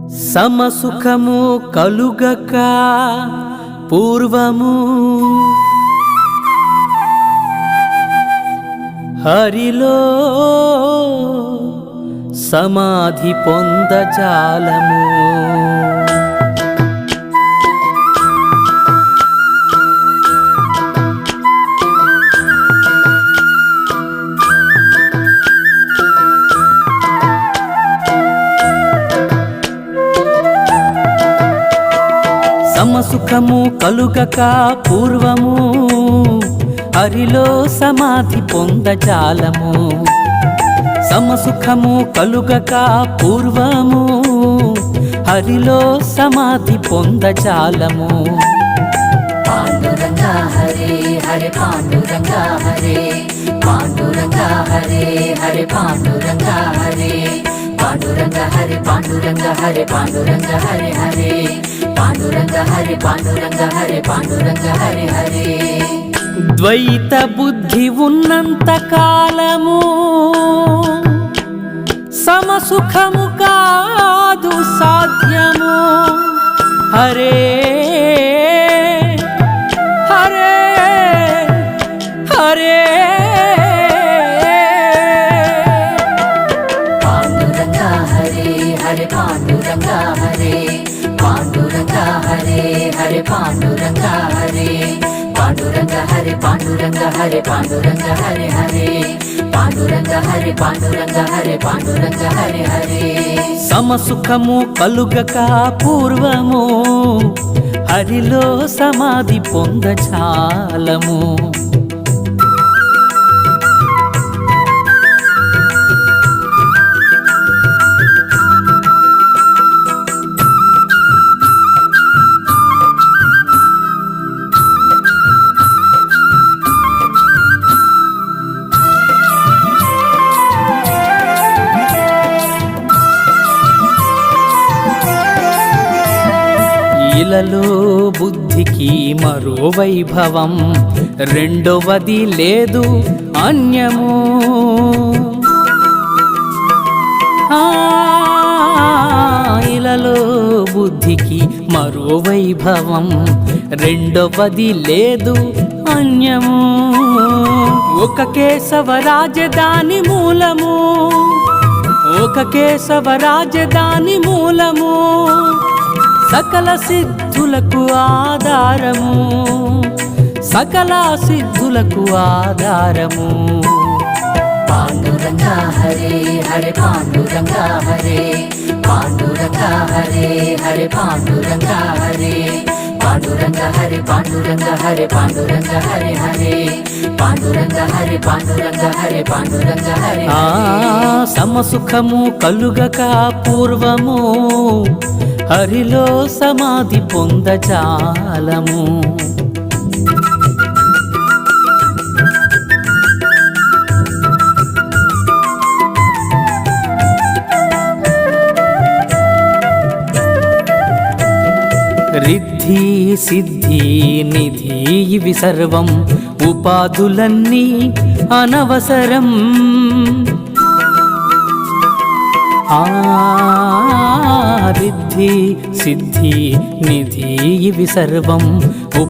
సమసుఖము కలుగక పూర్వము హరిలో సమాధి పొందజాలము. సమసుఖము కలుగక పూర్వము హరిలో సమాధి పొందజాలము. సమసుఖము కలుగక పూర్వము హరిలో సమాధి పొందజాలము. పాండురంగ హరే హరే పాండురంగ హరే పాండురంగ హరే హరే పాండురంగ హరే పాండురంగ హరే పాండురంగ హరే పాండురంగ హరే హరే పాండురంగ హరే పాండురంగ హరే పాండురంగ హరే హరే. ద్వైత బుద్ధి ఉన్నంత కాలము సమసుఖము కాదు సాధ్యము. హరే హరే హరే పాండురంగ హరే హరే పాండురంగ హరే పాండురంగ హరే హరే పాండురంగ హరే పాండురంగ హరే పాండురంగ హరే పాండురంగ హరే హరే పాండురంగ హరే పాండురంగ హరే పాండురంగ హరే హరే. సమసుఖము కలుగక పూర్వము హరిలో సమాధి పొందజాలము. ఇలలో బుద్ధికి మరో వైభవం రెండవది లేదు అన్యము. ఇలలో బుద్ధికి మరో వైభవం రెండవది లేదు అన్యము. ఒక కేశవ రాజధాని మూలము ఒక కేశవ రాజధాని మూలము సకల సిద్ధులకు ఆధారము సకల సిద్ధులకు ఆధారము. పాండురంగ హరే హరే పాండురంగ హరే పాండురంగ హరే హరే పాండురంగ హరే పాండురంగ హరే పాండురంగ హరే పాండురంగ హరే హరే పాండురంగ హరే పాండురంగ హరే పాండురంగ హరే. సమసుఖము కలుగక పూర్వము హరిలో సమాధి పొందజాలము. రిద్ధి సిద్ధి నిధి ఇవి సర్వం ఉపాధులన్నీ అనవసరం. రిద్ధి సిద్ధి నిధి ఇవి సర్వం